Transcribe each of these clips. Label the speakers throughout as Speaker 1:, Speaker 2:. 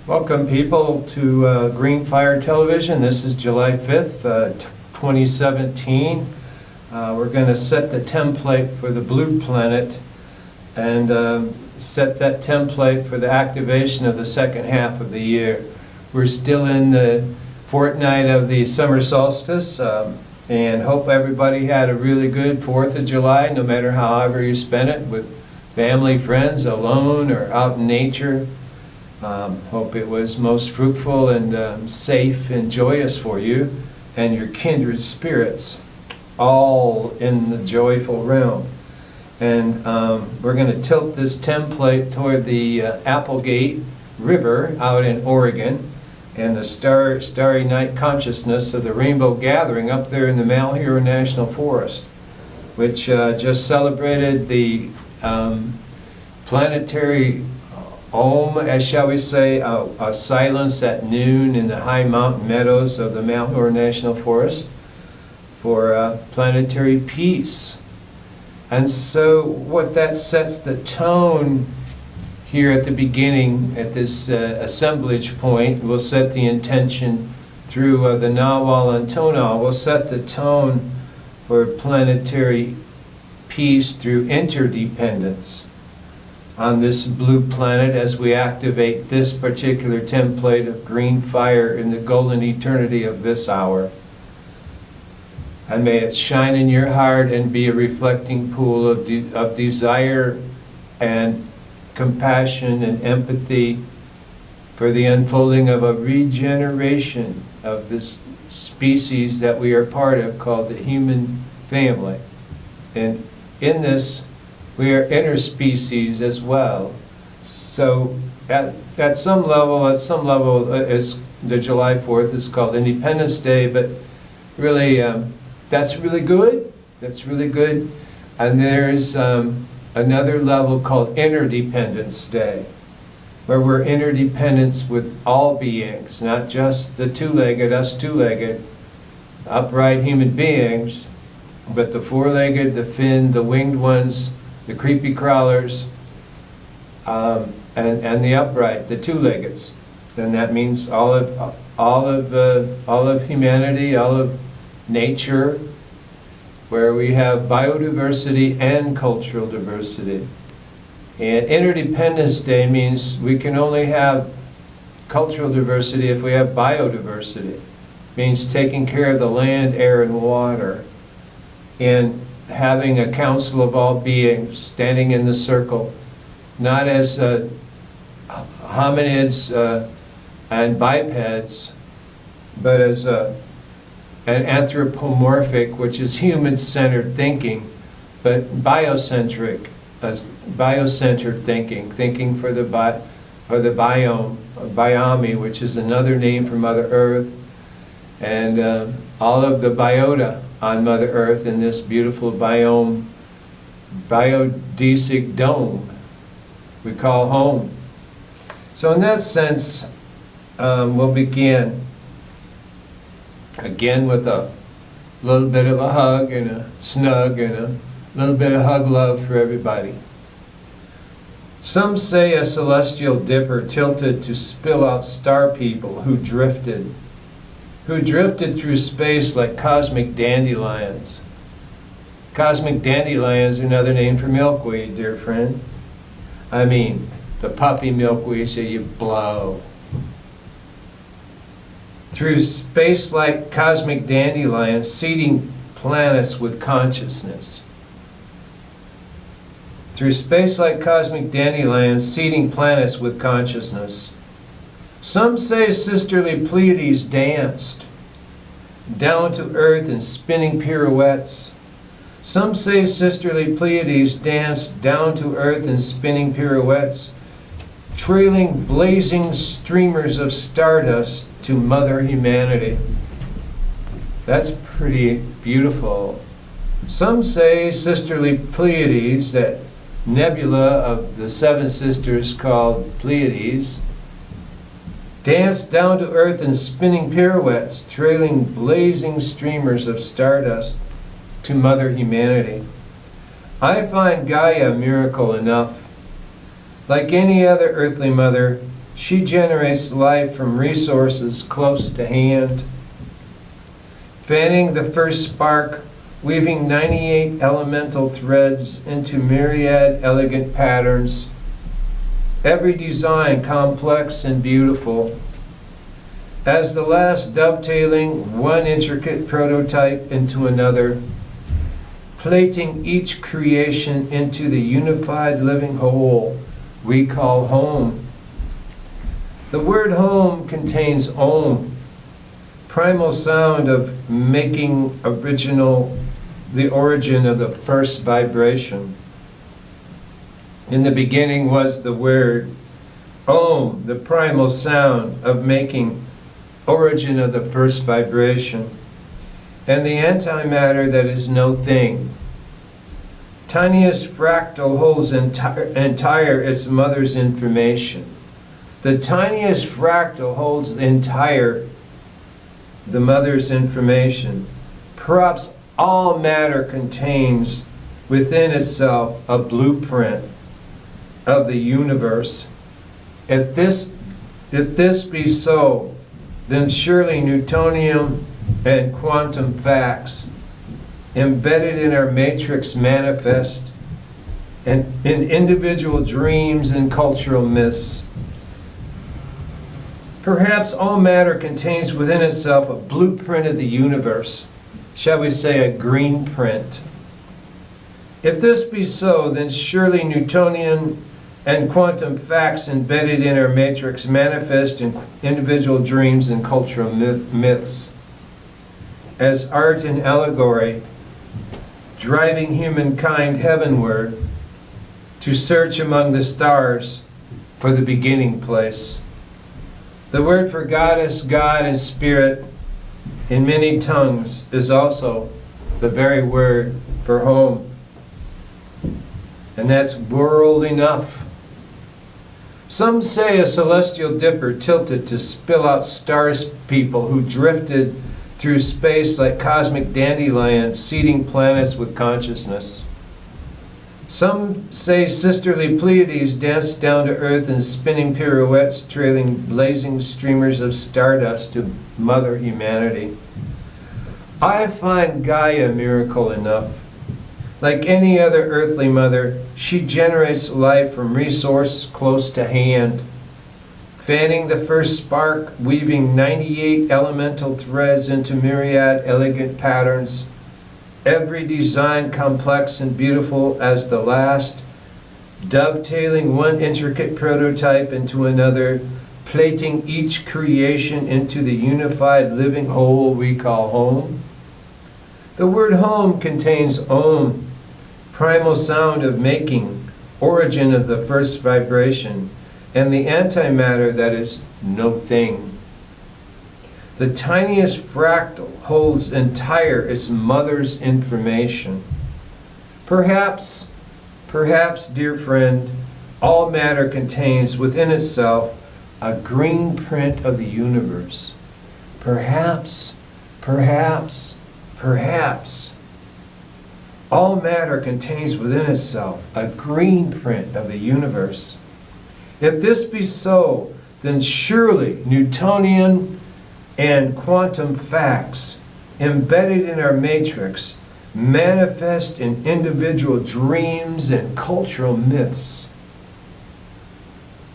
Speaker 1: Welcome people to GreenFire Television. This is July 5th, 2017. We're going to set the template for the blue planet and set that template for the activation of the second half of the year. We're still in the fortnight of the summer solstice and hope everybody had a really good 4th of July, no matter however you spent it, with family, friends, alone, or out in nature. Hope it was most fruitful and safe and joyous for you and your kindred spirits, all in the joyful realm. And we're going to tilt this template toward the Applegate River out in Oregon and the starry night consciousness of the Rainbow Gathering up there in the Malheur National Forest, which just celebrated the planetary Om, as shall we say, a silence at noon in the high mountain meadows of the Malheur National Forest for planetary peace. And so what that sets the tone here at the beginning, at this assemblage point, will set the intention through the Nawal and Tonal, will set the tone for planetary peace through interdependence on this blue planet as we activate this particular template of green fire in the golden eternity of this hour. And may it shine in your heart and be a reflecting pool of desire and compassion and empathy for the unfolding of a regeneration of this species that we are part of, called the human family. And in this, we are interspecies as well. So at some level, is the July 4th is called Independence Day, but really, that's really good. That's really good. And there's another level called Interdependence Day, where we're interdependent with all beings, not just the two-legged, us two-legged, upright human beings, but the four-legged, the finned, the winged ones, the creepy crawlers, and the upright, the two-leggeds. And that means all of humanity, all of nature, where we have biodiversity and cultural diversity. And Interdependence Day means we can only have cultural diversity if we have biodiversity. It means taking care of the land, air, and water, and having a council of all beings standing in the circle, not as hominids and bipeds, but as an anthropomorphic, which is human-centered thinking, but biocentric, biocentered thinking for the biome, biome, which is another name for Mother Earth, and all of the biota on Mother Earth in this beautiful biome, biodesic dome we call home. So in that sense, we'll begin again with a little bit of a hug and a snug and a little bit of hug love for everybody. Some say a celestial dipper tilted to spill out star people who drifted through space like cosmic dandelions. Cosmic dandelions are another name for milkweed, dear friend. I mean, the puffy milkweeds that you blow. Through space like cosmic dandelions, seeding planets with consciousness. Through space like cosmic dandelions, seeding planets with consciousness. Some say sisterly Pleiades danced down to earth in spinning pirouettes. Some say sisterly Pleiades danced down to earth in spinning pirouettes, trailing blazing streamers of stardust to Mother Humanity. That's pretty beautiful. Some say sisterly Pleiades, that nebula of the seven sisters called Pleiades, danced down to earth in spinning pirouettes, trailing blazing streamers of stardust to Mother Humanity. I find Gaia a miracle enough. Like any other earthly mother, She generates life from resources close to hand. Fanning the first spark, weaving 98 elemental threads into myriad elegant patterns. Every design complex and beautiful. As the last dovetailing one intricate prototype into another, plating each creation into the unified living whole we call home. The word home contains Om, primal sound of making original, the origin of the first vibration. In the beginning was the word Om, the primal sound of making origin of the first vibration, and the antimatter that is no thing. Tiniest fractal holds entire its mother's information. The tiniest fractal holds entire the mother's information. Perhaps all matter contains within itself a blueprint of the universe. If this be so, then surely Newtonian and quantum facts embedded in our matrix manifest and in individual dreams and cultural myths. Perhaps all matter contains within itself a blueprint of the universe, shall we say a green print. If this be so, then surely Newtonian and quantum facts embedded in our matrix manifest in individual dreams and cultural myths as art and allegory, driving humankind heavenward to search among the stars for the beginning place. The word for goddess, God, and spirit in many tongues is also the very word for home. And that's world enough. Some say a celestial dipper tilted to spill out stars people who drifted through space like cosmic dandelions, seeding planets with consciousness. Some say sisterly Pleiades danced down to earth in spinning pirouettes, trailing blazing streamers of stardust to mother humanity. I find Gaia miracle enough. Like any other earthly mother, she generates life from resource close to hand. Fanning the first spark, weaving 98 elemental threads into myriad elegant patterns, every design complex and beautiful as the last, dovetailing one intricate prototype into another, plating each creation into the unified living whole we call home. The word home contains Om, primal sound of making, origin of the first vibration, and the antimatter that is no thing. The tiniest fractal holds entire its mother's information. Perhaps, dear friend, all matter contains within itself a green print of the universe. Perhaps, all matter contains within itself a green print of the universe. If this be so, then surely Newtonian and quantum facts embedded in our matrix manifest in individual dreams and cultural myths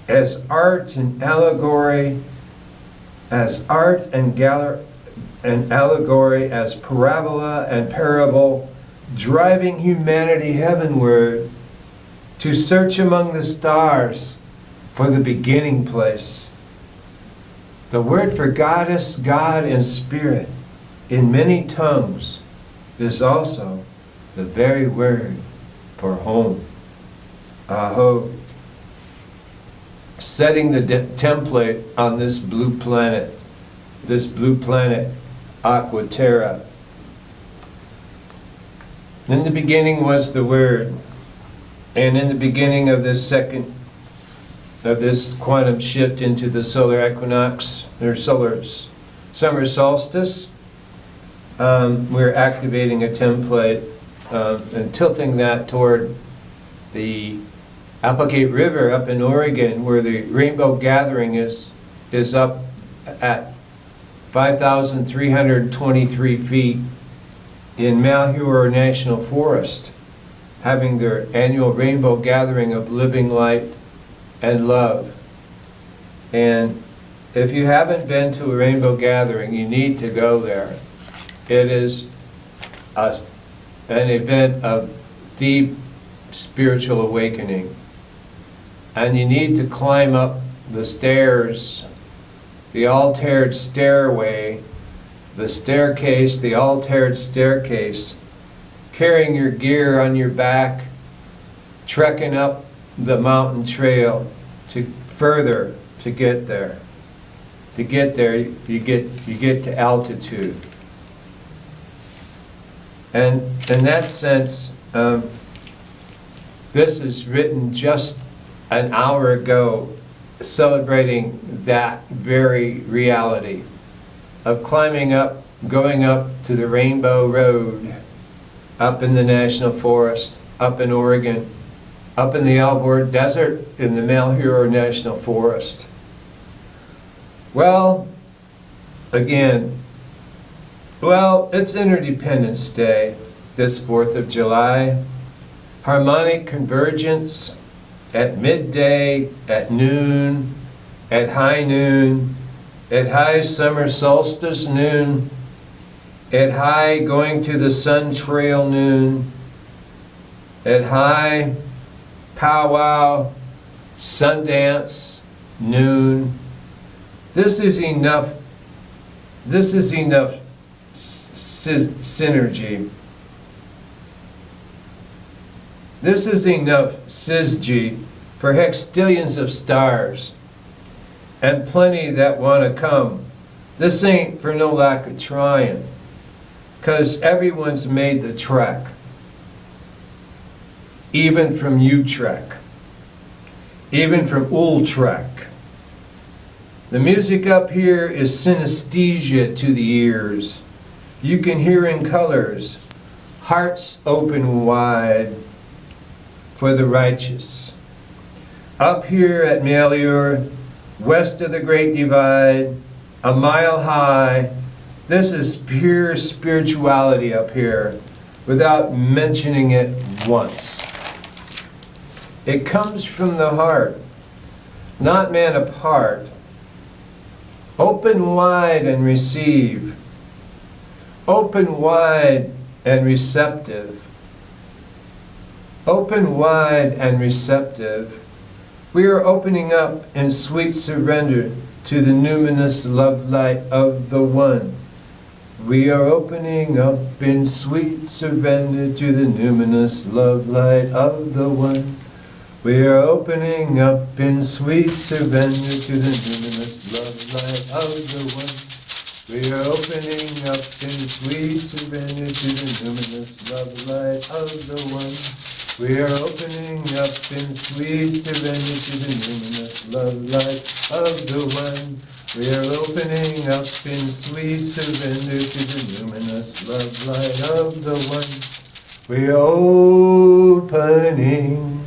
Speaker 1: as art and allegory, as parabola and parable, driving humanity heavenward to search among the stars for the beginning place. The word for goddess, God, and spirit in many tongues is also the very word for home. Aho. Setting the template on this blue planet, Aqua Terra. In the beginning was the Word, and in the beginning of this quantum shift into the solar equinox, or summer solstice, we're activating a template and tilting that toward the Applegate River up in Oregon, where the rainbow gathering is up at 5,323 feet in Malheur National Forest, having their annual rainbow gathering of living light and love. And if you haven't been to a rainbow gathering, you need to go there. It is an event of deep spiritual awakening. And you need to climb up the stairs, the altared stairway, the staircase, the altared staircase, carrying your gear on your back, trekking up the mountain trail to further to get there. To get there, you get to altitude. And in that sense, this is written just an hour ago, celebrating that very reality of climbing up, going up to the Rainbow Road, up in the National Forest, up in Oregon, up in the Alvord Desert, in the Malheur National Forest. Well, again, it's Interdependence Day, this 4th of July. Harmonic convergence at midday, at noon, at high noon, at high summer solstice noon, at high going to the sun trail noon, at high powwow, Sundance noon. This is enough synergy. This is enough syzygy for hextillions of stars, and plenty that want to come. This ain't for no lack of trying, 'cause everyone's made the trek, even from Utrecht, even from Utrecht. The music up here is synesthesia to the ears. You can hear in colors, hearts open wide for the righteous. Up here at Malheur, west of the Great Divide, a mile high, this is pure spirituality up here, without mentioning it once. It comes from the heart, not man apart. Open wide and receive. Open wide and receptive. Open wide and receptive. We are opening up in sweet surrender to the numinous love light of the One. We are opening up in sweet surrender to the numinous love light of the One. We are opening up in sweet surrender to the numinous love light of the One. We are opening up in sweet surrender to the numinous love light of the One. We are opening up in sweet surrender to the numinous love light of the One. We are opening up in sweet surrender to the luminous love light of the One. We are opening.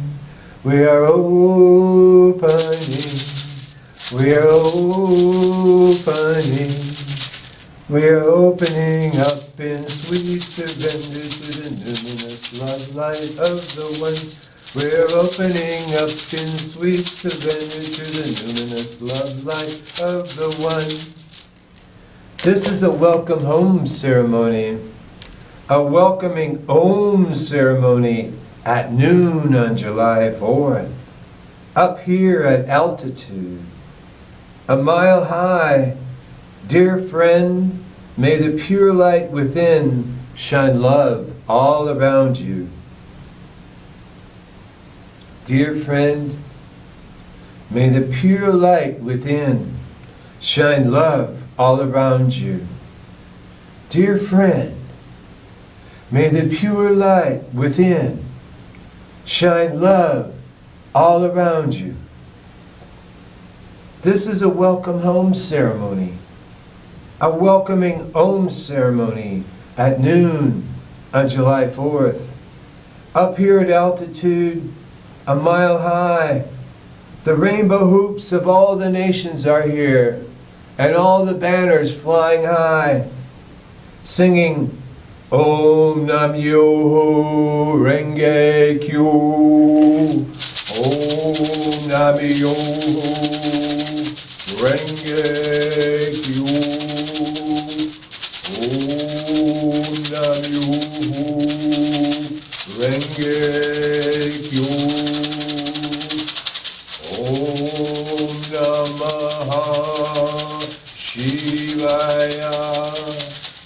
Speaker 1: We are opening. We are opening. We are opening up in sweet surrender to the luminous love light of the One. We are opening up in sweet surrender to the luminous love light of the One. This is a welcome home ceremony, a welcoming Om ceremony at noon on July 4th, up here at altitude, a mile high. Dear friend, may the pure light within shine love all around you. Dear friend, may the pure light within shine love all around you. Dear friend, may the pure light within shine love all around you. This is a welcome home ceremony, a welcoming Om ceremony at noon on July 4th, up here at altitude, a mile high. The rainbow hoops of all the nations are here, and all the banners flying high, singing Om Nam Myoho Renge Kyo. Om Nam Myoho Renge Kyo. Om Nam Myoho Renge Kyo. Om Namaha Shivaya.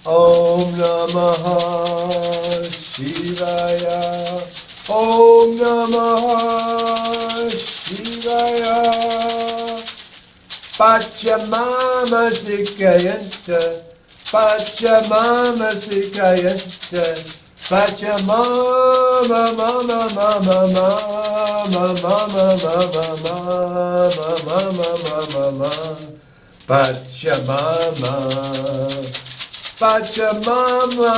Speaker 1: Om Namaha Shivaya. Om Namaha Shivaya. Pachamama Sikayanta. Pachamama Sikayanta. Pachamama Mama Mama Mama Mama Mama Mama Pachamama. Pachamama,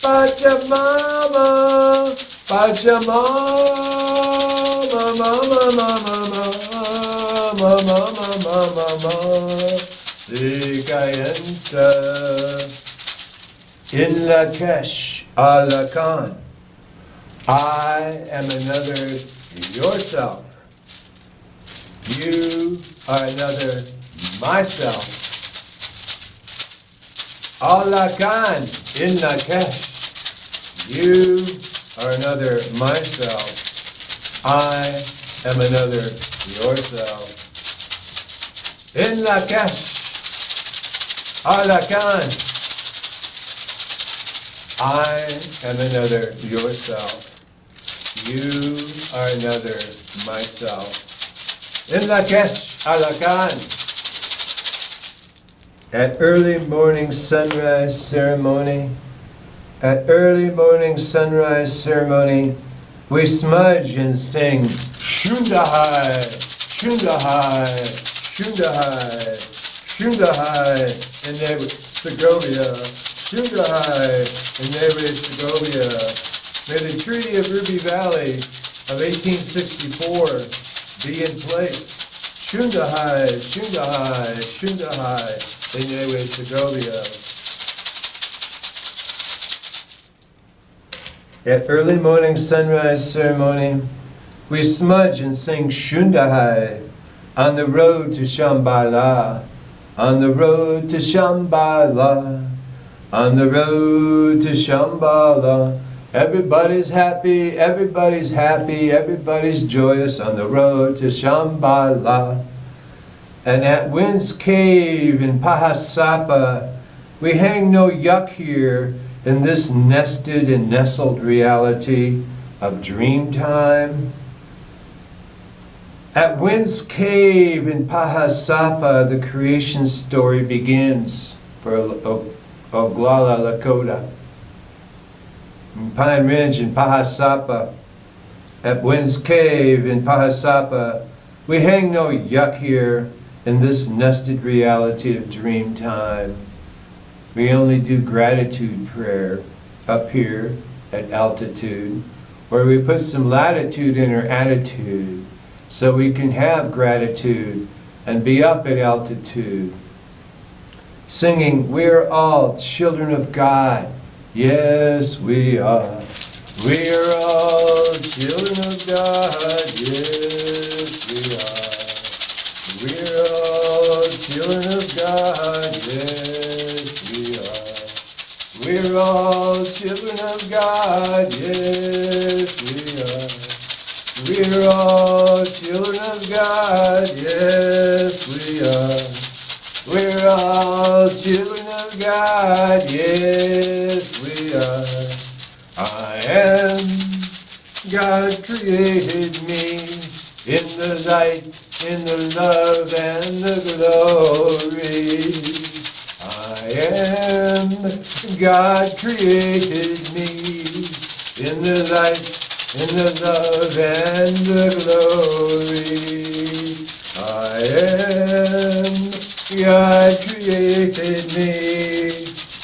Speaker 1: Pachamama, Pachamama, Mama, Mama, Mama, Sikayanta. In Lakesh, Alakan, I am another yourself. You are another myself. Alakan in Lakesh, you are another myself. I am another yourself. In Lakesh, Alakan, I am another yourself. You are another myself. In Lakesh, Alakan. At early morning sunrise ceremony, we smudge and sing Shundahai, Shundahai, Shundahai, Shundahai in Segovia, Shundahai in Segovia. May the Treaty of Ruby Valley of 1864 be in place. Shundahai, Shundahai, Shundahai. Segovia. At early morning sunrise ceremony, we smudge and sing Shundahai on the road to Shambhala, on the road to Shambhala, on the road to Shambhala. Everybody's happy, everybody's happy, everybody's joyous on the road to Shambhala. And at Wind's Cave in Pahasapa, we hang no yuck here in this nested and nestled reality of dream time. At Wind's Cave in Pahasapa, the creation story begins for Oglala Lakota. In Pine Ridge in Pahasapa, at Wind's Cave in Pahasapa, we hang no yuck here in this nested reality of dream time. We only do gratitude prayer up here at altitude, where we put some latitude in our attitude so we can have gratitude and be up at altitude. Singing, we're all children of God. Yes, we are. We're all children of God. Yes, we are. We're all children of God, yes, we are. We're all children of God, yes, we are. We're all children of God, yes, we are. We're all children of God, yes, we are. I am, God created me in the light, in the love and the glory. I am, God created me in the light, in the love and the glory. I am, God created me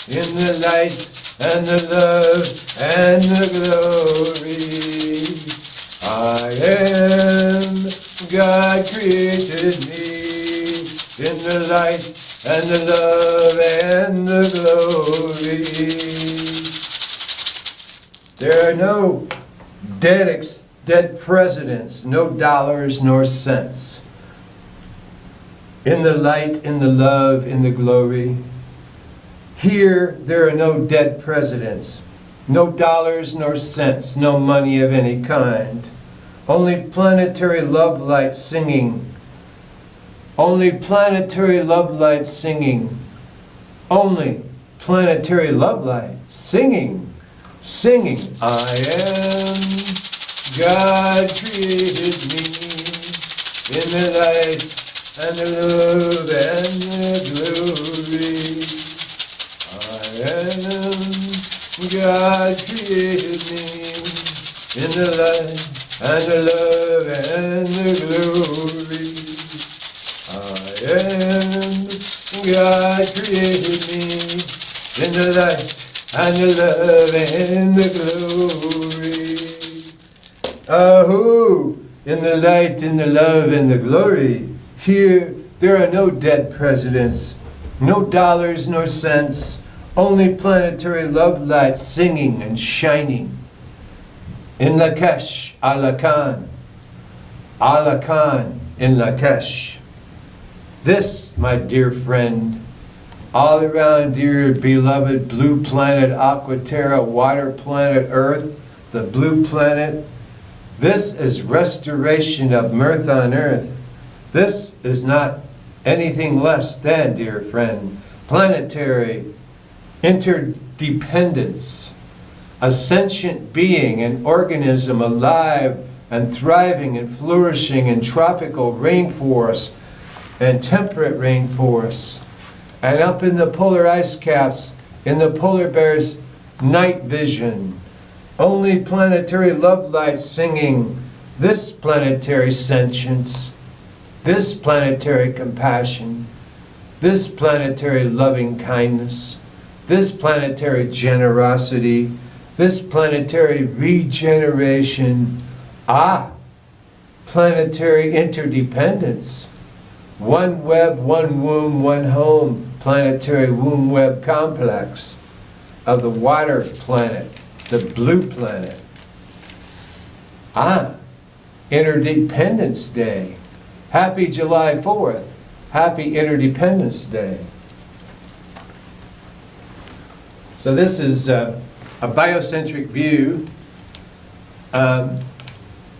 Speaker 1: in the light and the love and the glory. I and the love and the glory. There are no dead presidents, no dollars nor cents. In the light, in the love, in the glory. Here, there are no dead presidents, no dollars nor cents, no money of any kind. Only planetary love light singing. Only planetary love light singing. Only planetary love light singing. Singing. I am God created me in the light and the love and the glory. I am God created me in the light and the love and the glory. I am God created me in the light and the love and the glory. Oh, in the light, in the love, and the glory. Here, there are no dead presidents, no dollars nor cents, only planetary love light singing and shining. In Lakesh, Alakan, Alakan in Lakesh. This, my dear friend, all around dear beloved blue planet Aquaterra, water planet Earth, the blue planet, this is restoration of mirth on earth. This is not anything less than, dear friend, planetary interdependence, a sentient being, an organism alive and thriving and flourishing in tropical rainforests and temperate rainforests, and up in the polar ice caps, in the polar bear's night vision, only planetary love light singing this planetary sentience, this planetary compassion, this planetary loving kindness, this planetary generosity, this planetary regeneration, planetary interdependence. One web, one womb, one home, planetary womb web complex of the water planet, the blue planet. Interdependence Day. Happy July 4th. Happy Interdependence Day. So this is a biocentric view,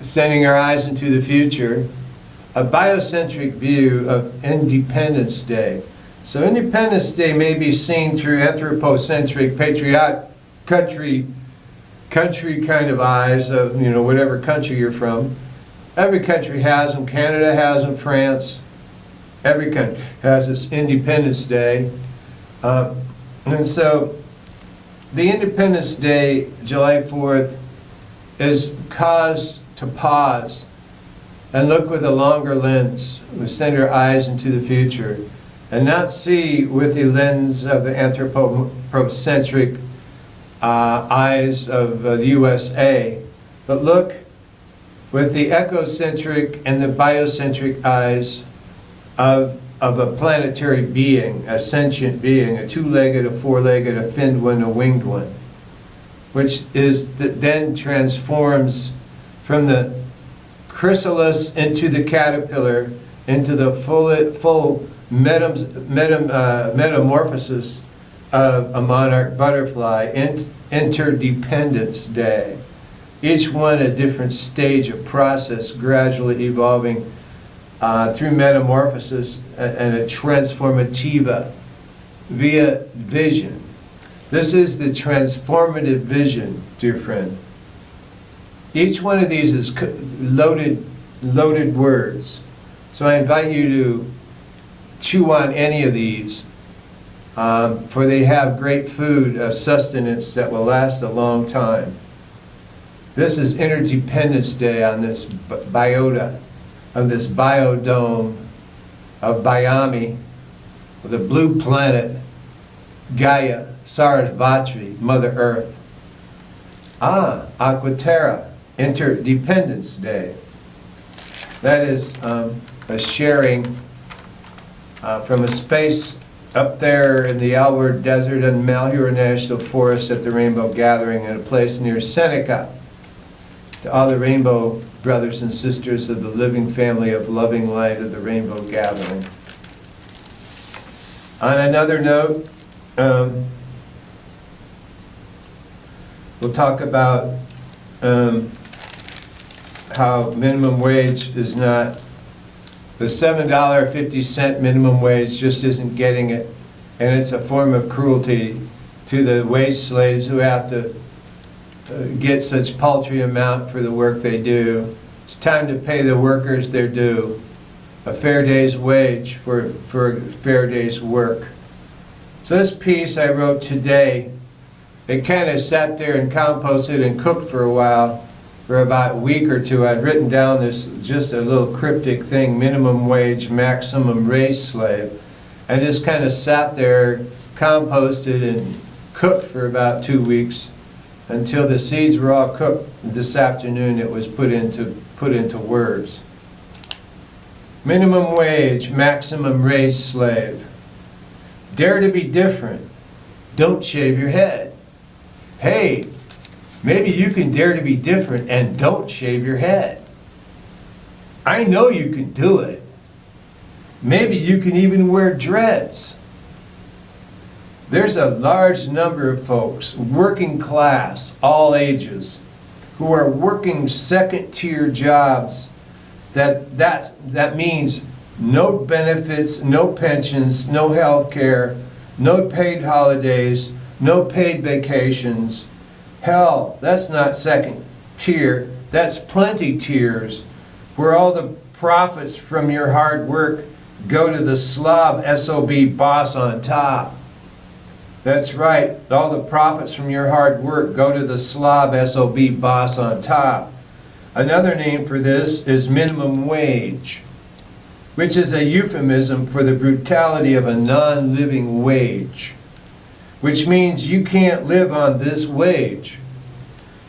Speaker 1: sending our eyes into the future. A biocentric view of Independence Day. So Independence Day may be seen through anthropocentric, patriotic, country kind of eyes of, whatever country you're from. Every country has them. Canada has them, France. Every country has its Independence Day. And so the Independence Day, July 4th, is cause to pause and look with a longer lens. We send our eyes into the future and not see with the lens of the anthropocentric eyes of the USA, but look with the ecocentric and the biocentric eyes of a planetary being, a sentient being, a two-legged, a four-legged, a finned one, a winged one, which then transforms from the chrysalis into the caterpillar, into the full metamorphosis of a monarch butterfly, Interdependence Day. Each one a different stage of process, gradually evolving through metamorphosis and a transformativa via vision. This is the transformative vision, dear friend. Each one of these is loaded words. So I invite you to chew on any of these, for they have great food of sustenance that will last a long time. This is Interdependence Day on this biota, of this biodome of Biami, of the blue planet, Gaia, Sarasvati, Mother Earth. Aquaterra, Interdependence Day. That is a sharing from a space up there in the Alward Desert and Malheur National Forest at the Rainbow Gathering in a place near Seneca. To all the Rainbow brothers and sisters of the living family of loving light of the Rainbow Gathering. On another note, we'll talk about how minimum wage is not, the $7.50 minimum wage just isn't getting it, and it's a form of cruelty to the wage slaves who have to get such paltry amount for the work they do. It's time to pay the workers their due, a fair day's wage for a fair day's work. So this piece I wrote today, it kind of sat there and composted and cooked for a while. For about a week or two, I'd written down this, just a little cryptic thing, minimum wage, maximum race slave. I just kind of sat there, composted and cooked for about 2 weeks until the seeds were all cooked. This afternoon it was put into words. Minimum wage, maximum race slave. Dare to be different. Don't shave your head. Hey, maybe you can dare to be different and don't shave your head. I know you can do it. Maybe you can even wear dreads. There's a large number of folks, working class, all ages, who are working second-tier jobs that means no benefits, no pensions, no health care, no paid holidays, no paid vacations. Hell, that's not second tier, that's plenty tiers, where all the profits from your hard work go to the slob SOB boss on top. That's right, all the profits from your hard work go to the slob SOB boss on top. Another name for this is minimum wage, which is a euphemism for the brutality of a non-living wage, which means you can't live on this wage.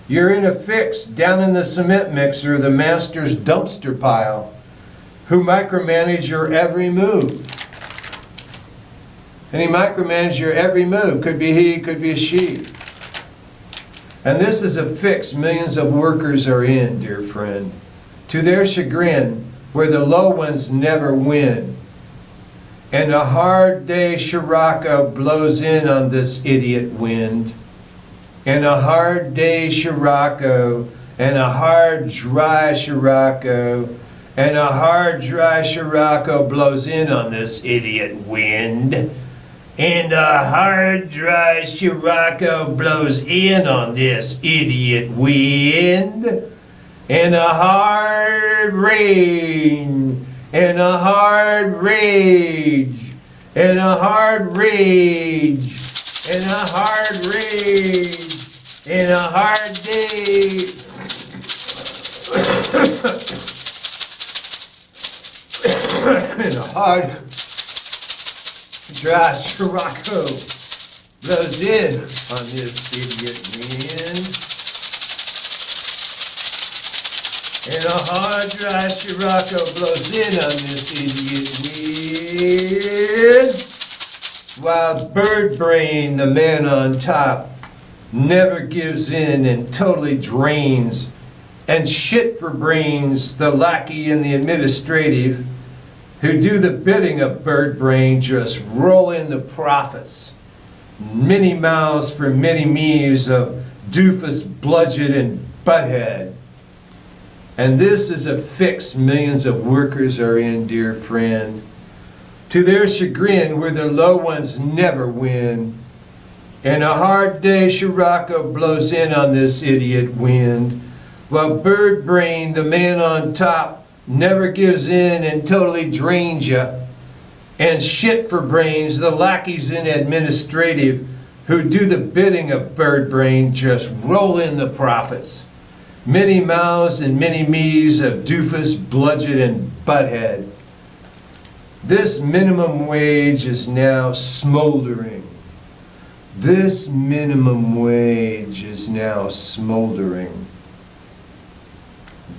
Speaker 1: You're in a fix down in the cement mixer, the master's dumpster pile, who micromanage your every move. And he micromanages your every move. Could be he, could be she. And this is a fix millions of workers are in, dear friend, to their chagrin, where the low ones never win. And a hard day Scirocco blows in on this idiot wind. And a hard day Scirocco, and a hard dry Scirocco, and a hard dry Scirocco blows in on this idiot wind. And a hard dry Scirocco blows in on this idiot wind. And a hard rain, and a hard rage, and a hard rage, and a hard rage, and a hard day. And a hard dry Scirocco blows in on this idiot wind. And a hard dry Scirocco blows in on this idiot wind. While Bird Brain, the man on top, never gives in and totally drains. And Shit for Brains, the lackey in the administrative, who do the bidding of Bird Brain, just roll in the profits. Many mouths for many me's of doofus, bludgeon, and butthead. And this is a fix millions of workers are in, dear friend. To their chagrin, where the low ones never win. And a hard day Scirocco blows in on this idiot wind. While Bird Brain, the man on top, never gives in and totally drains ya. And Shit for Brains, the lackeys in administrative, who do the bidding of Bird Brain, just roll in the profits. Many mouths and many me's of doofus, bludgeon, and butthead. This minimum wage is now smoldering. This minimum wage is now smoldering.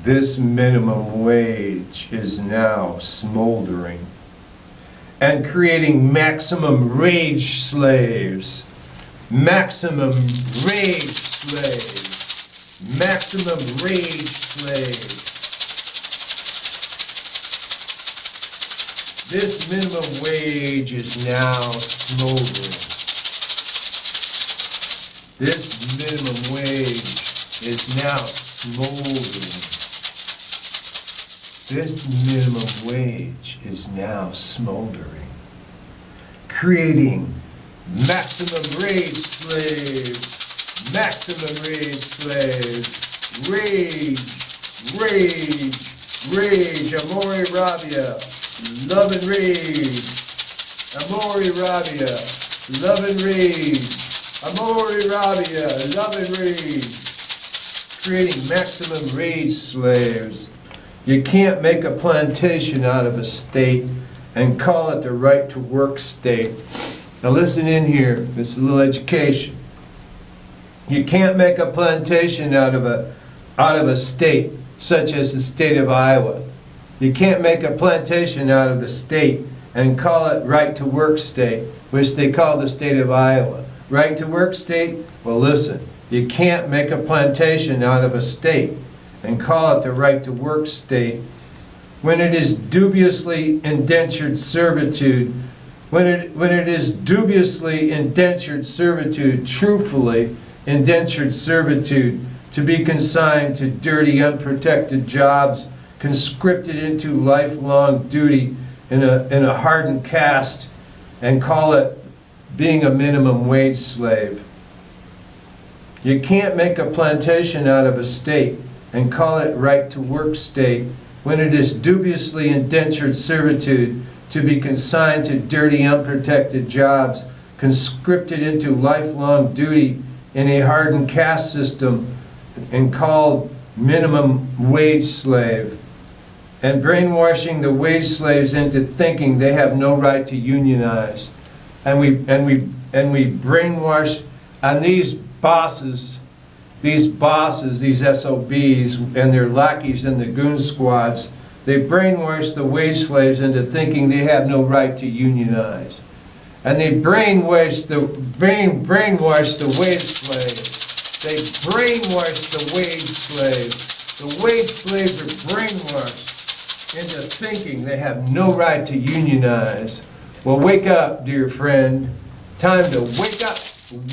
Speaker 1: This minimum wage is now smoldering. and creating maximum rage slaves. Maximum rage slaves. Maximum rage slaves. This minimum wage is now smoldering. This minimum wage is now smoldering. This minimum wage is now smoldering, creating maximum rage slaves, maximum rage slaves, rage, rage, rage, amore rabia, love and rage, amore rabia, love and rage, amore rabia, love and rage, creating maximum rage slaves. You can't make a plantation out of a state and call it the right to work state. Now listen in here, this is a little education. You can't make a plantation out of a state, such as the state of Iowa. You can't make a plantation out of the state and call it right to work state, which they call the state of Iowa. Right to work state? Well listen, you can't make a plantation out of a state and call it the right to work state when it is dubiously indentured servitude, when it is dubiously indentured servitude, truthfully indentured servitude, to be consigned to dirty, unprotected jobs, conscripted into lifelong duty in a hardened caste, and call it being a minimum wage slave. You can't make a plantation out of a state and call it right to work state when it is dubiously indentured servitude to be consigned to dirty, unprotected jobs, conscripted into lifelong duty in a hardened caste system and called minimum wage slave, and brainwashing the wage slaves into thinking they have no right to unionize. And we brainwash, and these bosses, these SOBs and their lackeys and the goon squads, they brainwash the wage slaves into thinking they have no right to unionize. And they brainwash the wage slaves. They brainwash the wage slaves. The wage slaves are brainwashed into thinking they have no right to unionize. Well, wake up, dear friend. Time to wake up,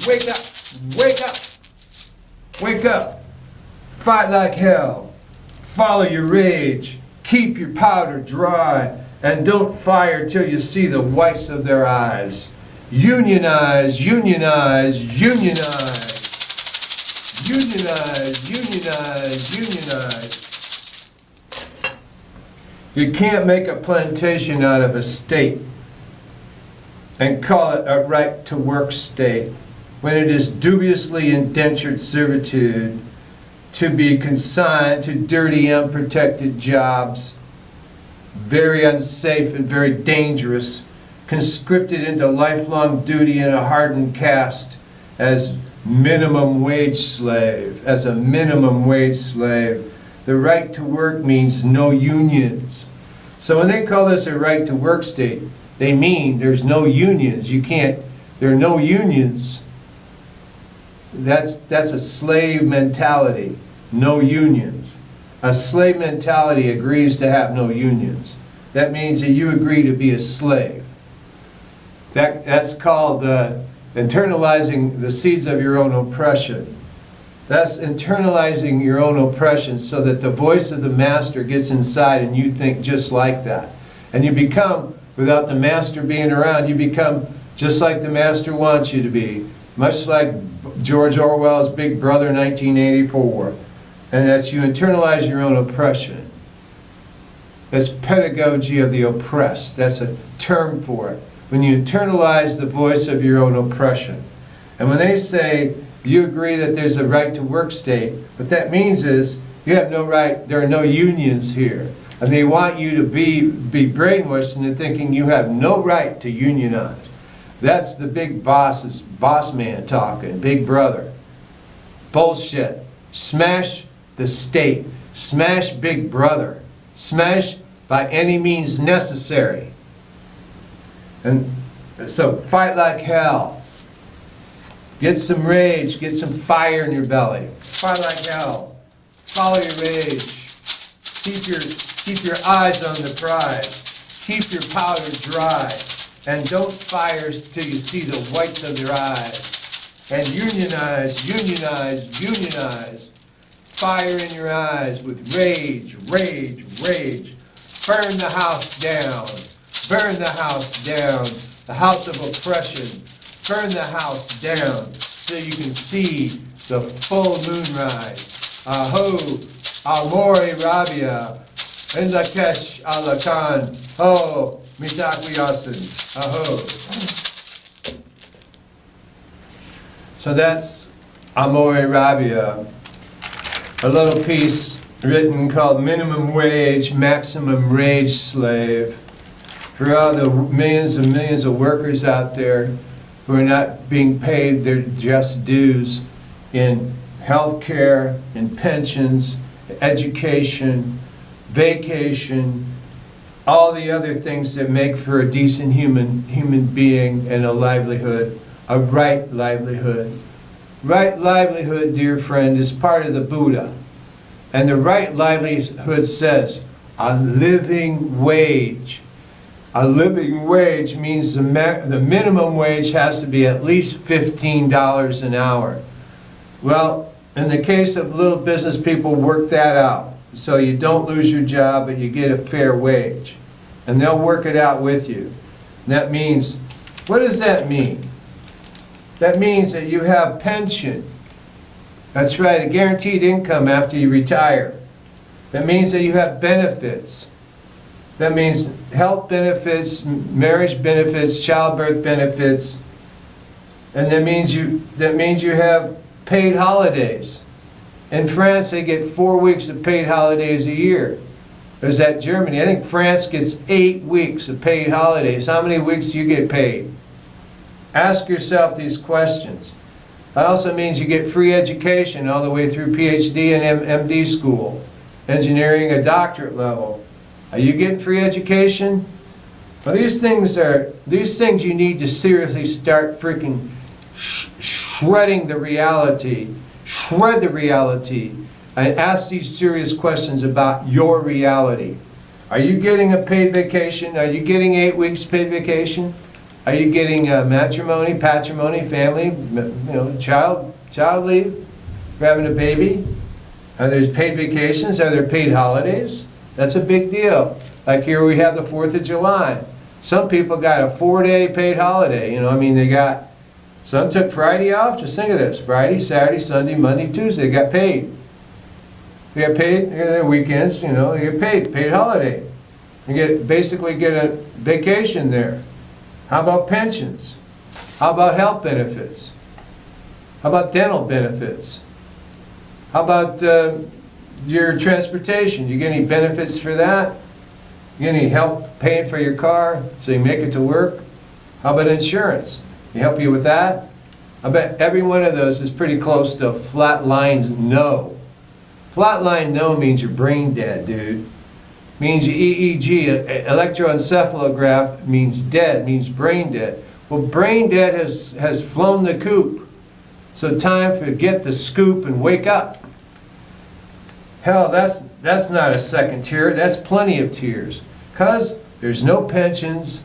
Speaker 1: wake up, wake up. Wake up, fight like hell, follow your rage, keep your powder dry, and don't fire till you see the whites of their eyes. Unionize, unionize, unionize, unionize, unionize, unionize. You can't make a plantation out of a state and call it a right to work state when it is dubiously indentured servitude to be consigned to dirty, unprotected jobs, very unsafe and very dangerous, conscripted into lifelong duty in a hardened caste as minimum wage slave, as a minimum wage slave. The right to work means no unions. So when they call this a right to work state, they mean there's no unions. There are no unions. That's a slave mentality, no unions. A slave mentality agrees to have no unions. That means that you agree to be a slave. That's called internalizing the seeds of your own oppression. That's internalizing your own oppression so that the voice of the master gets inside and you think just like that. And you become, without the master being around, you become just like the master wants you to be. Much like George Orwell's Big Brother 1984. And that's you internalize your own oppression. That's pedagogy of the oppressed. That's a term for it. When you internalize the voice of your own oppression. And when they say you agree that there's a right to work state, what that means is you have no right, there are no unions here. And they want you to be brainwashed into thinking you have no right to unionize. That's the big boss man talking, Big Brother. Bullshit. Smash the state. Smash Big Brother. Smash by any means necessary. And so fight like hell. Get some rage, get some fire in your belly. Fight like hell. Follow your rage. Keep your eyes on the prize. Keep your powder dry. And don't fire till you see the whites of their eyes. And unionize, unionize, unionize. Fire in your eyes with rage, rage, rage. Burn the house down. Burn the house down. The house of oppression. Burn the house down so you can see the full moonrise. Aho, Amore Rabia, in the Kesh Alakan, ho, Mitakwiyasin, aho. So that's Amore Rabia, a little piece written called Minimum Wage, Maximum Rage Slave, for all the millions and millions of workers out there who are not being paid their just dues in health care, in pensions, education, vacation, all the other things that make for a decent human being and a livelihood, a right livelihood. Right livelihood, dear friend, is part of the Buddha. And the right livelihood says, a living wage. A living wage means the minimum wage has to be at least $15 an hour. Well, in the case of little business people, work that out. So you don't lose your job, but you get a fair wage. And they'll work it out with you. And that means, what does that mean? That means that you have pension. That's right, a guaranteed income after you retire. That means that you have benefits. That means health benefits, marriage benefits, childbirth benefits, and that means you have paid holidays. In France, they get 4 weeks of paid holidays a year. There's that Germany. I think France gets 8 weeks of paid holidays. How many weeks do you get paid? Ask yourself these questions. It also means you get free education all the way through PhD and MD school, engineering, a doctorate level. Are you getting free education? Well, these things you need to seriously start freaking shredding the reality. Shred the reality and ask these serious questions about your reality. Are you getting a paid vacation? Are you getting 8 weeks paid vacation? Are you getting matrimony, patrimony, family, child leave? You're having a baby? Are there paid vacations? Are there paid holidays? That's a big deal. Like here we have the 4th of July. Some people got a 4-day paid holiday. Some took Friday off. Just think of this. Friday, Saturday, Sunday, Monday, Tuesday, they got paid. They got paid, their weekends, they get paid holiday. You basically get a vacation there. How about pensions? How about health benefits? How about dental benefits? How about your transportation? You get any benefits for that? You get any help paying for your car so you make it to work? How about insurance? Can help you with that? I bet every one of those is pretty close to flatline no. Flatline no means you're brain dead, dude. Means your EEG, electroencephalograph, means dead, means brain dead. Well, brain dead has flown the coop. So time to get the scoop and wake up. Hell, that's not a second tier, that's plenty of tiers. Because there's no pensions,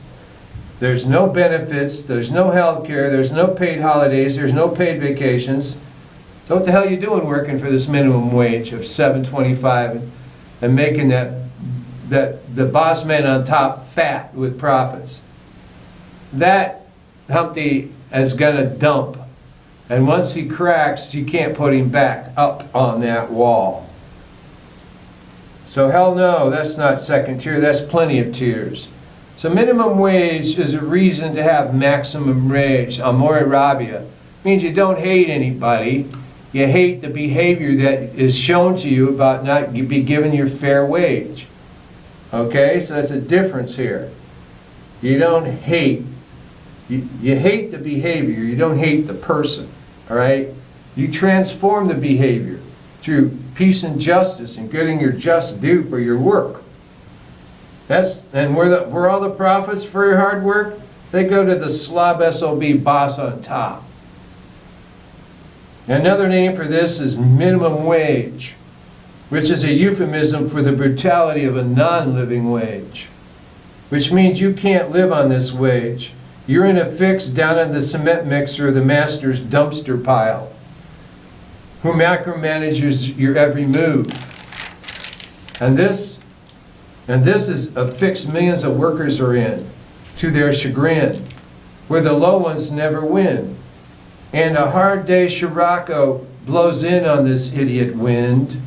Speaker 1: there's no benefits, there's no health care, there's no paid holidays, there's no paid vacations. So what the hell are you doing working for this minimum wage of $7.25 and making the boss man on top fat with profits? That Humpty is gonna dump. And once he cracks, you can't put him back up on that wall. So hell no, that's not second tier, that's plenty of tiers. So minimum wage is a reason to have maximum rage. Amore Rabia means you don't hate anybody, you hate the behavior that is shown to you about not be given your fair wage. Okay, so that's a difference here. You don't hate, you hate the behavior, you don't hate the person, all right? You transform the behavior through peace and justice and getting your just due for your work. And where all the profits for your hard work? They go to the slob SOB boss on top. Another name for this is minimum wage, which is a euphemism for the brutality of a non-living wage, which means you can't live on this wage. You're in a fix down in the cement mixer or the master's dumpster pile, who micromanages your every move. And this is a fix millions of workers are in, to their chagrin, where the low ones never win. And a hard day Scirocco blows in on this idiot wind,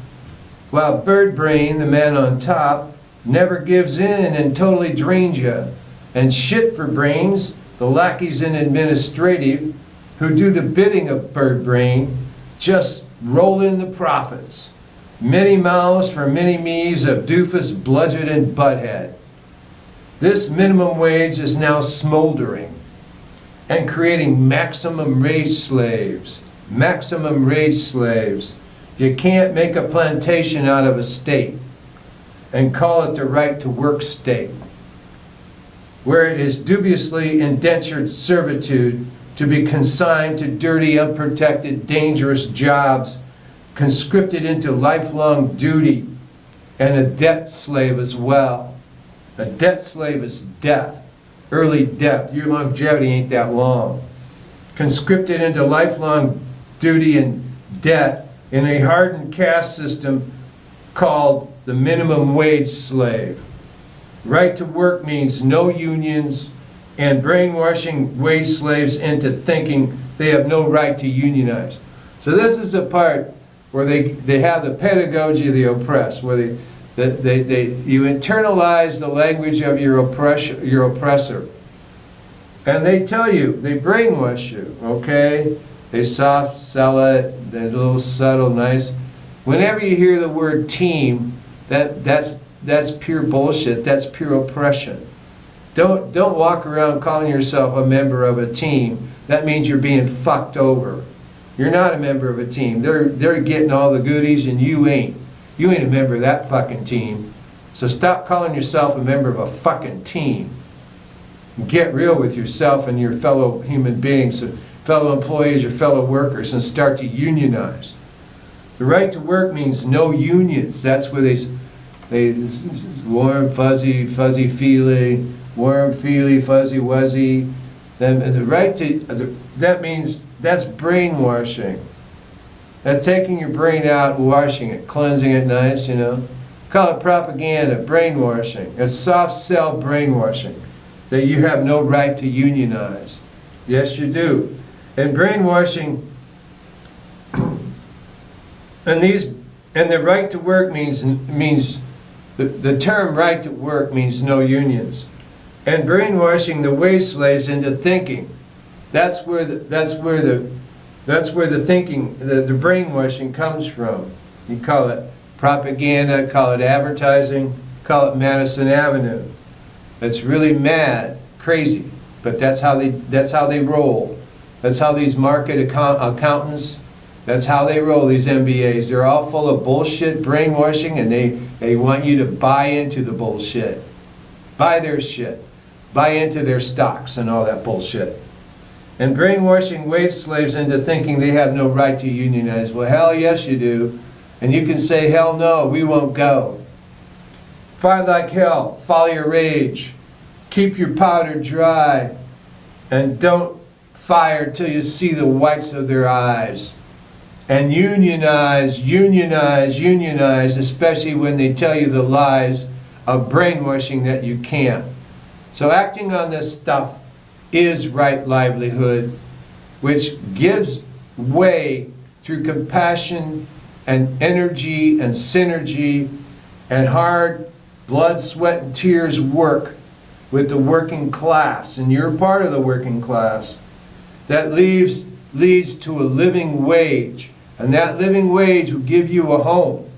Speaker 1: while Bird Brain, the man on top, never gives in and totally drains you. And shit for brains, the lackeys in administrative, who do the bidding of Bird Brain, just roll in the profits. Many mouths for many me's of doofus, bludgeon, and butthead. This minimum wage is now smoldering and creating maximum wage slaves. Maximum wage slaves. You can't make a plantation out of a state and call it the right to work state, where it is dubiously indentured servitude to be consigned to dirty, unprotected, dangerous jobs, conscripted into lifelong duty, and a debt slave as well. A debt slave is death, early death. Your longevity ain't that long. Conscripted into lifelong duty and debt in a hardened caste system called the minimum wage slave. Right to work means no unions and brainwashing wage slaves into thinking they have no right to unionize. So this is the part where they have the pedagogy of the oppressed, where you internalize the language of your oppressor. And they tell you, they brainwash you, okay? They soft sell it, they're a little subtle, nice. Whenever you hear the word team, that's pure bullshit, that's pure oppression. Don't walk around calling yourself a member of a team. That means you're being fucked over. You're not a member of a team. They're getting all the goodies and you ain't. You ain't a member of that fucking team. So stop calling yourself a member of a fucking team. Get real with yourself and your fellow human beings, fellow employees, your fellow workers, and start to unionize. The right to work means no unions. That's where they warm, fuzzy, fuzzy, feely, warm, feely, fuzzy, wuzzy. Then the right to, that means that's brainwashing. That's taking your brain out, washing it, cleansing it nice, you know. Call it propaganda, brainwashing. It's soft sell brainwashing, that you have no right to unionize. Yes, you do. And brainwashing, and the right to work means the term right to work means no unions. And brainwashing the wage slaves into thinking. That's where the thinking, the brainwashing comes from. You call it propaganda, call it advertising, call it Madison Avenue. It's really mad, crazy, but that's how they roll. That's how these market accountants, that's how they roll, these MBAs. They're all full of bullshit, brainwashing, and they want you to buy into the bullshit. Buy their shit. Buy into their stocks and all that bullshit. And brainwashing wage slaves into thinking they have no right to unionize. Well, hell yes you do. And you can say, hell no, we won't go. Fight like hell, follow your rage. Keep your powder dry. And don't fire till you see the whites of their eyes. And unionize, unionize, unionize, especially when they tell you the lies of brainwashing that you can't. So acting on this stuff is right livelihood, which gives way through compassion and energy and synergy and hard blood, sweat, and tears work with the working class, and you're part of the working class, that leads to a living wage, and that living wage will give you a home,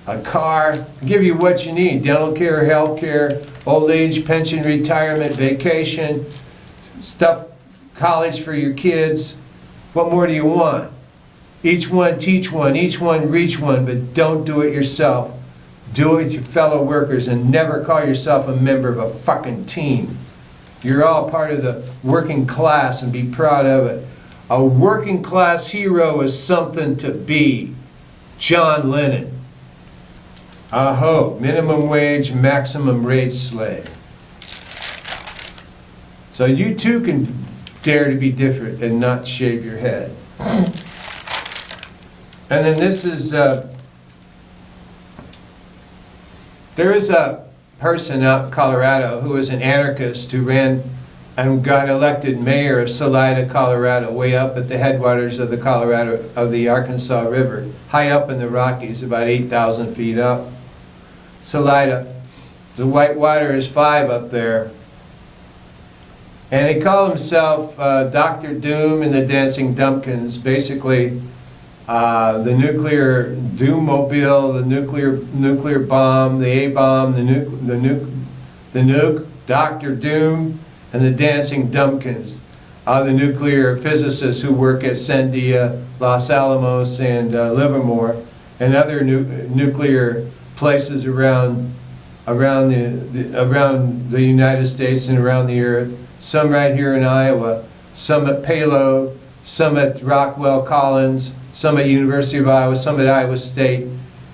Speaker 1: a car, give you what you need, dental care, health care, old age, pension, retirement, vacation, stuff, college for your kids. What more do you want? Each one teach one, each one reach one, but don't do it yourself. Do it with your fellow workers and never call yourself a member of a fucking team. You're all part of the working class and be proud of it. A working class hero is something to be. John Lennon. Aho, minimum wage, maximum rate slave. So you too can dare to be different and not shave your head. And then this is, there is a person out in Colorado who was an anarchist who ran and got elected mayor of Salida, Colorado, way up at the headwaters of the Arkansas River, high up in the Rockies, about 8,000 feet up. Salida, the white water is 5 up there. And he called himself Dr. Doom and the Dancing Dumpkins, basically the nuclear doom-mobile, the nuclear bomb, the A-bomb, the nuke, Dr. Doom, and the Dancing Dumpkins, the nuclear physicists who work at Sandia, Los Alamos, and Livermore, and other nuclear places around the United States and around the earth. Some right here in Iowa, some at Palo, some at Rockwell Collins, some at University of Iowa, some at Iowa State,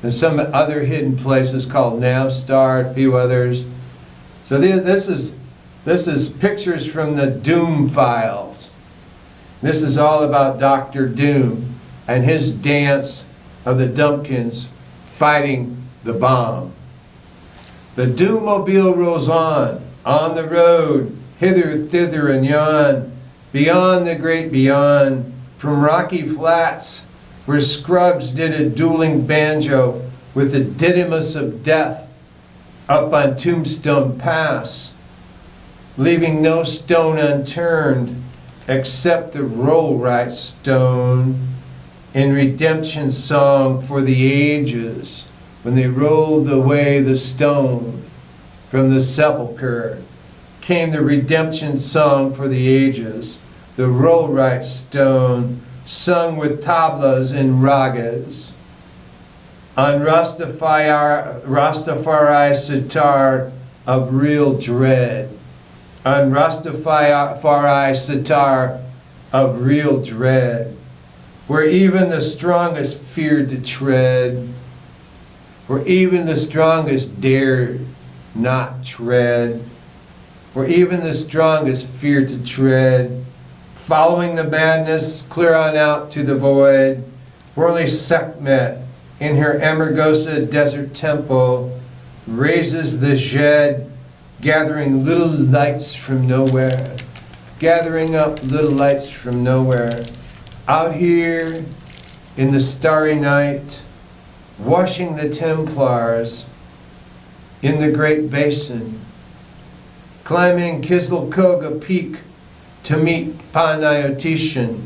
Speaker 1: and some at other hidden places called Navstar, a few others. So this is pictures from the Doom files. This is all about Dr. Doom and his dance of the Dumpkins fighting the bomb. The Doommobile rolls on the road, hither, thither, and yon, beyond the great beyond, from rocky flats where Scruggs did a dueling banjo with the Didymus of death up on Tombstone Pass, leaving no stone unturned except the roll-right stone in redemption song for the ages, when they rolled away the stone from the sepulchre, came the redemption song for the ages, the roll-right stone, sung with tablas and ragas. On Rastafari sitar of real dread. On Rastafari sitar of real dread. Where even the strongest feared to tread. Where even the strongest dared not tread. Where even the strongest feared to tread. Following the madness, clear on out to the void, where only Sekhmet, in her Amargosa desert temple, raises the Jed, gathering little lights from nowhere, gathering up little lights from nowhere. Out here in the starry night, washing the Templars in the Great Basin, climbing Kizilkoga Peak, to meet Panayotishan,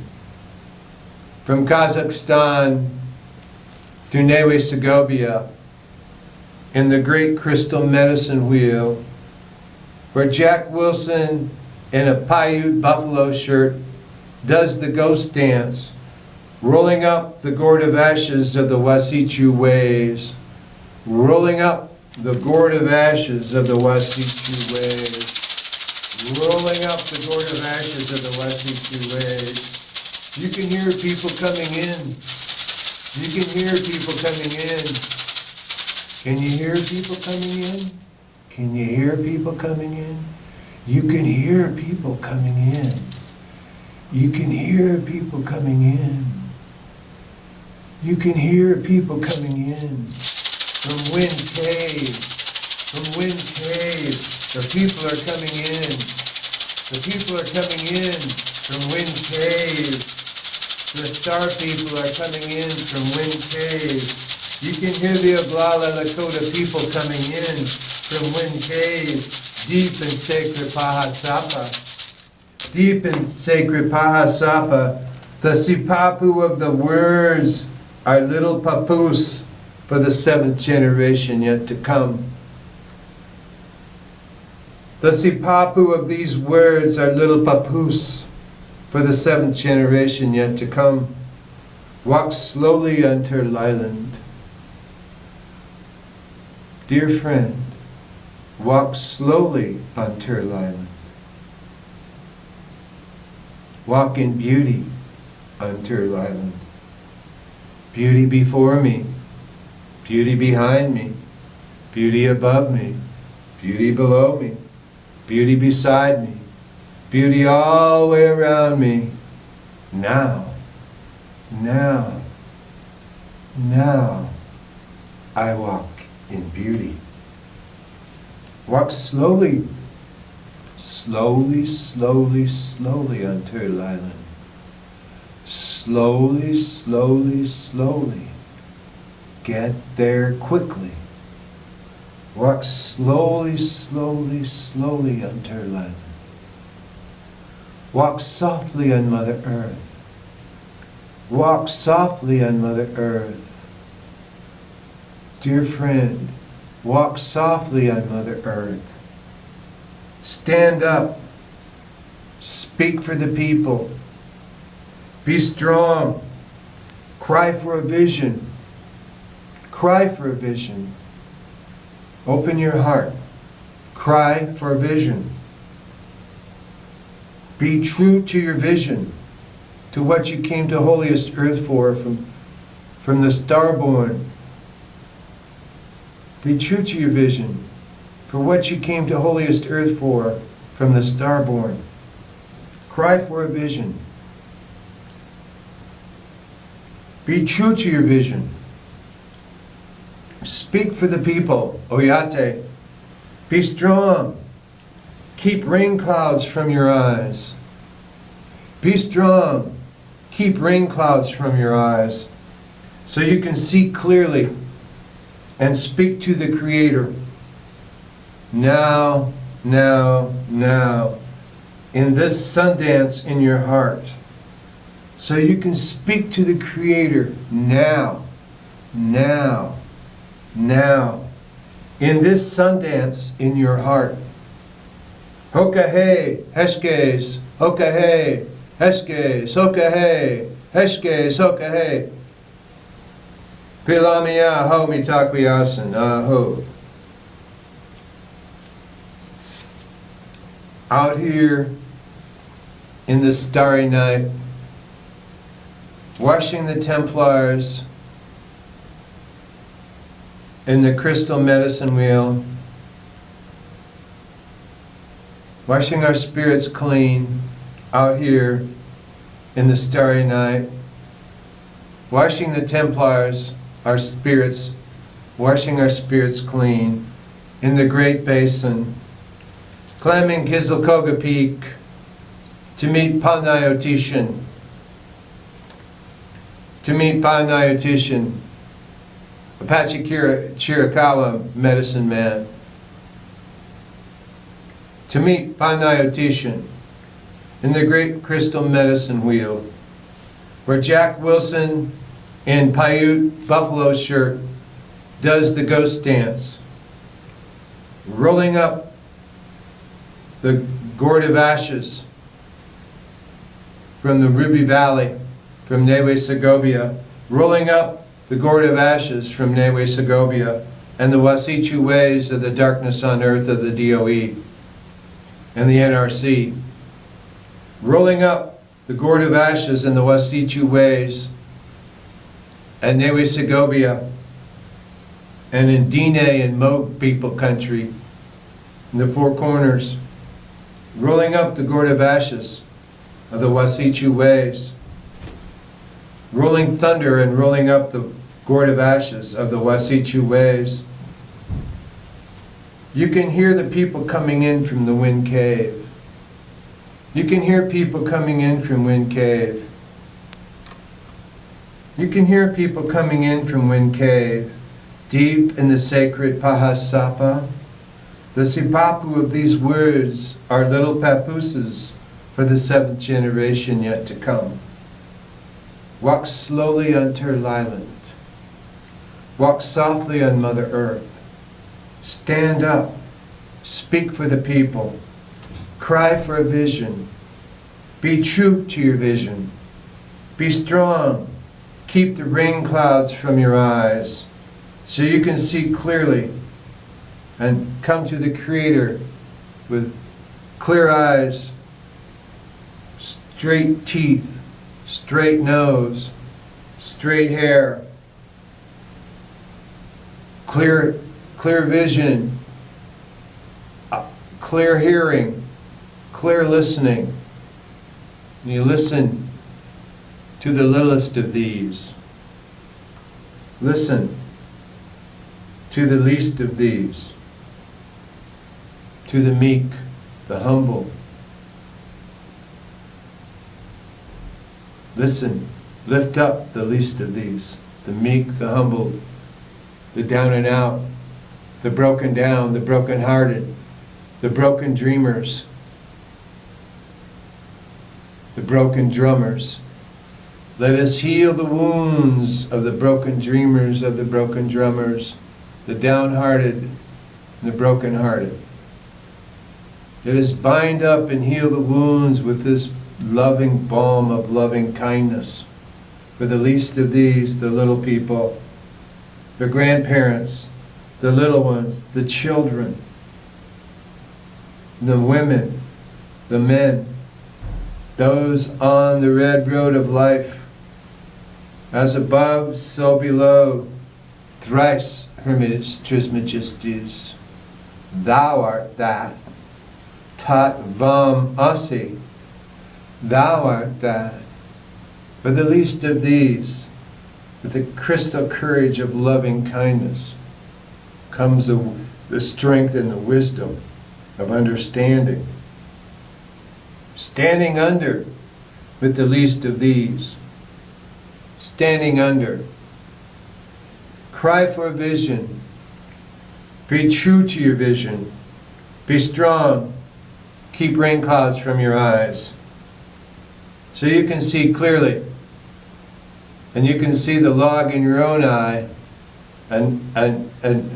Speaker 1: from Kazakhstan to Neve Segovia, in the great crystal medicine wheel, where Jack Wilson in a Paiute buffalo shirt does the ghost dance, rolling up the gourd of ashes of the Wasichu waves, rolling up the gourd of ashes of the Wasichu waves. Rolling up the gourd of ashes of the Wasichu waves. You can hear people coming in. You can hear people coming in. Can you hear people coming in? Can you hear people coming in? You can hear people coming in. You can hear people coming in. You can hear people coming in. From Wind Cave. From Wind Cave. The people are coming in. The people are coming in from Wind Cave. The star people are coming in from Wind Cave. You can hear the Oglala Lakota people coming in from Wind Cave, deep in sacred Pahasapa. Deep in sacred Pahasapa, the Sipapu of the words are little papoose for the 7th generation yet to come. The Sipapu of these words are little papoose for the 7th generation yet to come. Walk slowly unto Lyland. Dear friend, walk slowly unto Lyland. Walk in beauty on Turtle Island. Beauty before me, beauty behind me, beauty above me, beauty below me, beauty beside me, beauty all the way around me. Now, now, now, I walk in beauty. Walk slowly, slowly, slowly, slowly on Turtle Island. Slowly, slowly, slowly. Get there quickly. Walk slowly, slowly, slowly on Turtle Island. Walk softly on Mother Earth. Walk softly on Mother Earth. Dear friend, walk softly on Mother Earth. Stand up. Speak for the people. Be strong. Cry for a vision. Cry for a vision. Open your heart. Cry for a vision. Be true to your vision, to what you came to holiest earth for from the starborn. Be true to your vision, for what you came to holiest earth for from the starborn. Cry for a vision. Be true to your vision. Speak for the people, Oyate. Be strong. Keep rain clouds from your eyes. Be strong. Keep rain clouds from your eyes so you can see clearly and speak to the Creator. Now, now, now, in this Sundance in your heart, so you can speak to the Creator now, now, now, in this Sundance in your heart. Hokahe, Heskes, Hokahe, Heskes, Hokahe, Heskes, Hokahe. Pilamia ho mitakwiasan, aho. Out here in the starry night, washing the Templars in the crystal medicine wheel, washing our spirits clean out here in the starry night, washing the Templars, our spirits, washing our spirits clean in the Great Basin, climbing Kizilkoga Peak to meet Panayotishan, Apache Chiricahua medicine man, to meet Panayotishan in the great crystal medicine wheel, where Jack Wilson in Paiute buffalo shirt does the ghost dance, rolling up the gourd of ashes from the Ruby Valley, from Nehue Segovia, rolling up the gourd of ashes from Nehue Segovia and the Wasichu ways of the darkness on earth of the DOE and the NRC, rolling up the gourd of ashes and the Wasichu ways at Nehue Segovia and in Dine and Moog people country, in the Four Corners, rolling up the gourd of ashes of the Wasichu ways, rolling thunder and rolling up the gourd of ashes of the Wasichu ways. You can hear the people coming in from the Wind Cave. You can hear people coming in from Wind Cave. You can hear people coming in from Wind Cave, deep in the sacred Pahasapa. The sipapu of these words are little papooses for the seventh generation yet to come. Walk slowly on Turtle Island. Walk softly on Mother Earth. Stand up. Speak for the people. Cry for a vision. Be true to your vision. Be strong. Keep the rain clouds from your eyes so you can see clearly and come to the Creator with clear eyes, straight teeth, straight nose, straight hair, clear vision, clear hearing, clear listening. And you listen to the littlest of these. Listen to the least of these. To the meek, the humble. Listen, lift up the least of these. The meek, the humble, the down and out, the broken down, the broken hearted, the broken dreamers, the broken drummers. Let us heal the wounds of the broken dreamers, of the broken drummers, the downhearted and the brokenhearted. Let us bind up and heal the wounds with this loving balm of loving kindness for the least of these, the little people, the grandparents, the little ones, the children, the women, the men, those on the red road of life. As above, so below, thrice Hermes Trismegistus, thou art that, tat vam asi, thou art that. But the least of these, with the crystal courage of loving kindness, comes the strength and the wisdom of understanding. Standing under with the least of these. Standing under. Cry for a vision. Be true to your vision. Be strong. Keep rain clouds from your eyes, so you can see clearly. And you can see the log in your own eye, and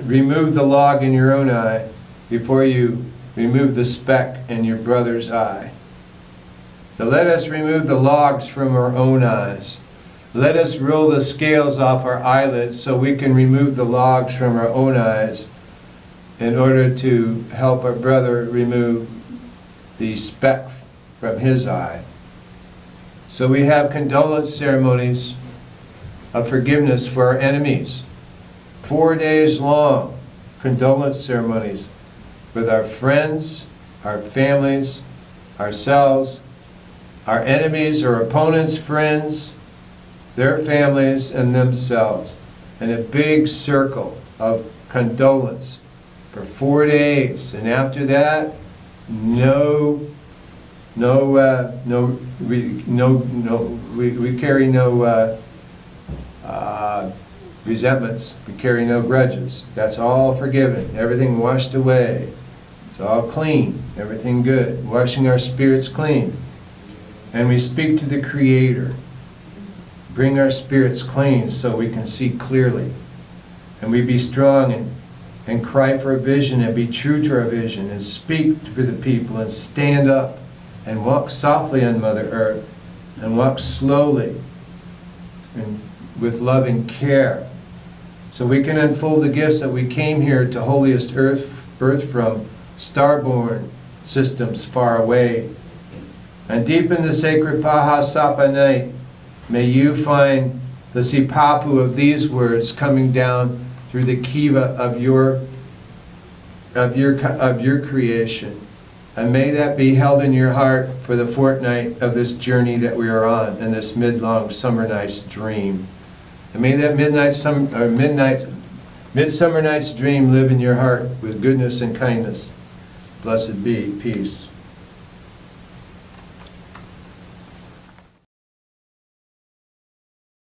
Speaker 1: remove the log in your own eye before you remove the speck in your brother's eye. So let us remove the logs from our own eyes. Let us roll the scales off our eyelids so we can remove the logs from our own eyes in order to help our brother remove the speck from his eye. So we have condolence ceremonies of forgiveness for our enemies. 4 days long condolence ceremonies with our friends, our families, ourselves, our enemies or opponents' friends, their families and themselves, in a big circle of condolence for 4 days. And after that, we carry no resentments. We carry no grudges. That's all forgiven. Everything washed away. It's all clean. Everything good. Washing our spirits clean. And we speak to the Creator. Bring our spirits clean so we can see clearly. And we be strong and cry for a vision and be true to our vision and speak for the people and stand up and walk softly on Mother Earth and walk slowly and with loving care so we can unfold the gifts that we came here to holiest earth from starborn systems far away. And deep in the sacred Pahasapa night, may you find the sipapu of these words coming down through the kiva of your creation. And may that be held in your heart for the fortnight of this journey that we are on in this mid-long summer night's dream. And may that midsummer night's dream live in your heart with goodness and kindness. Blessed be. Peace.